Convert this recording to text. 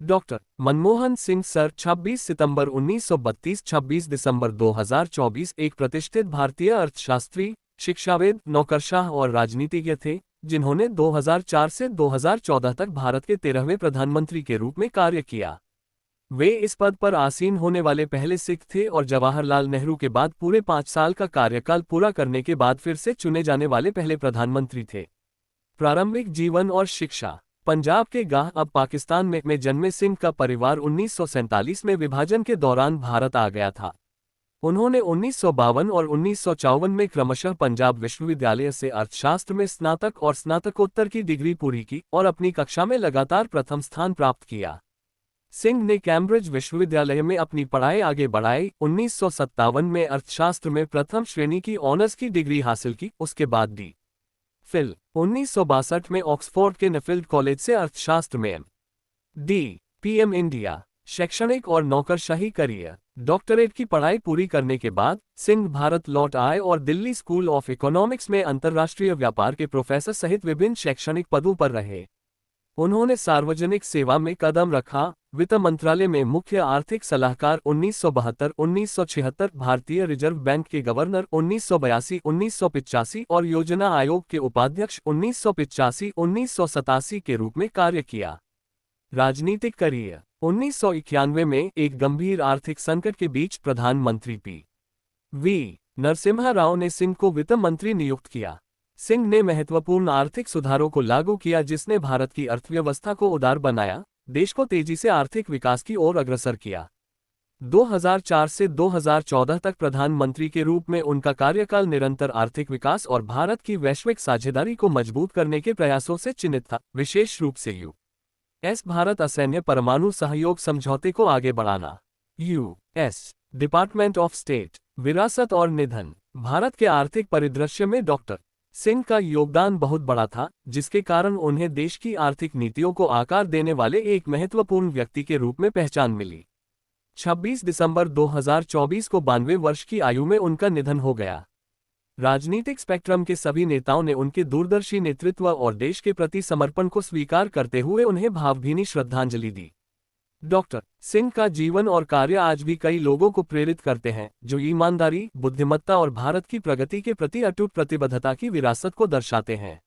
Doctor Manmohan Singh sir 26 सितंबर 1932 26 दिसंबर 2024 एक प्रतिष्ठित भारतीय अर्थशास्त्री, शिक्षाविद, नौकरशाह और राजनीतिज्ञ थे, जिन्होंने 2004 से 2014 तक भारत के 13वें प्रधानमंत्री के रूप में कार्य किया। वे इस पद पर आसीन होने वाले पहले सिख थे और जवाहरलाल नेहरू के बाद पूरे 5 साल का कार्यकाल पूरा करने के बाद फिर से चुने जाने वाले पहले प्रधानमंत्री थे। प्रारंभिक जीवन और शिक्षा। पंजाब के गाह अब पाकिस्तान में जन्मे सिंह का परिवार 1947 में विभाजन के दौरान भारत आ गया था। उन्होंने 1952 और 1954 में क्रमशः पंजाब विश्वविद्यालय से अर्थशास्त्र में स्नातक और स्नातकोत्तर की डिग्री पूरी की और अपनी कक्षा में लगातार प्रथम स्थान प्राप्त किया। सिंह ने कैम्ब्रिज विश्वविद्यालय में अपनी पढ़ाई आगे बढ़ाई। 1957 में अर्थशास्त्र में प्रथम श्रेणी की ऑनर्स की डिग्री हासिल की। उसके बाद डी.फिल 1962 में ऑक्सफोर्ड के नेफील्ड कॉलेज से अर्थशास्त्र में एम.डी. पीएम इंडिया शैक्षणिक और नौकरशाही करियर डॉक्टरेट की पढ़ाई पूरी करने के बाद सिंह भारत लौट आए और दिल्ली स्कूल ऑफ इकोनॉमिक्स में अंतर्राष्ट्रीय व्यापार के प्रोफेसर सहित विभिन्न शैक्षणिक पदों पर रहे। उन्होंने सार्वजनिक सेवा में कदम रखा। वित्त मंत्रालय में मुख्य आर्थिक सलाहकार 1972-1976, भारतीय रिजर्व बैंक के गवर्नर 1982-1985 और योजना आयोग के उपाध्यक्ष 1985-1987 के रूप में कार्य किया। राजनीतिक करियर 1991 में एक गंभीर आर्थिक संकट के बीच प्रधानमंत्री पी.वी. नरसिम्हा राव ने सिंह को वित्त मंत्री नियुक्त किया। सिंह ने महत्वपूर्ण आर्थिक सुधारों को लागू किया जिसने भारत की अर्थव्यवस्था को उदार बनाया, देश को तेजी से आर्थिक विकास की ओर अग्रसर किया। 2004 से 2014 तक प्रधानमंत्री के रूप में उनका कार्यकाल निरंतर आर्थिक विकास और भारत की वैश्विक साझेदारी को मजबूत करने के प्रयासों से चिन्हित था, विशेष रूप से यूएस भारत असैन्य परमाणु सहयोग समझौते को आगे बढ़ाना। यूएस डिपार्टमेंट ऑफ स्टेट विरासत और निधन। भारत के आर्थिक परिदृश्य में डॉक्टर सिंह का योगदान बहुत बड़ा था, जिसके कारण उन्हें देश की आर्थिक नीतियों को आकार देने वाले एक महत्वपूर्ण व्यक्ति के रूप में पहचान मिली। 26 दिसंबर 2024 को 92 वर्ष की आयु में उनका निधन हो गया। राजनीतिक स्पेक्ट्रम के सभी नेताओं ने उनके दूरदर्शी नेतृत्व और देश के प्रति समर्पण को स्वीकार करते हुए उन्हें भावभीनी श्रद्धांजलि दी। डॉक्टर सिंह का जीवन और कार्य आज भी कई लोगों को प्रेरित करते हैं, जो ईमानदारी, बुद्धिमत्ता और भारत की प्रगति के प्रति अटूट प्रतिबद्धता की विरासत को दर्शाते हैं।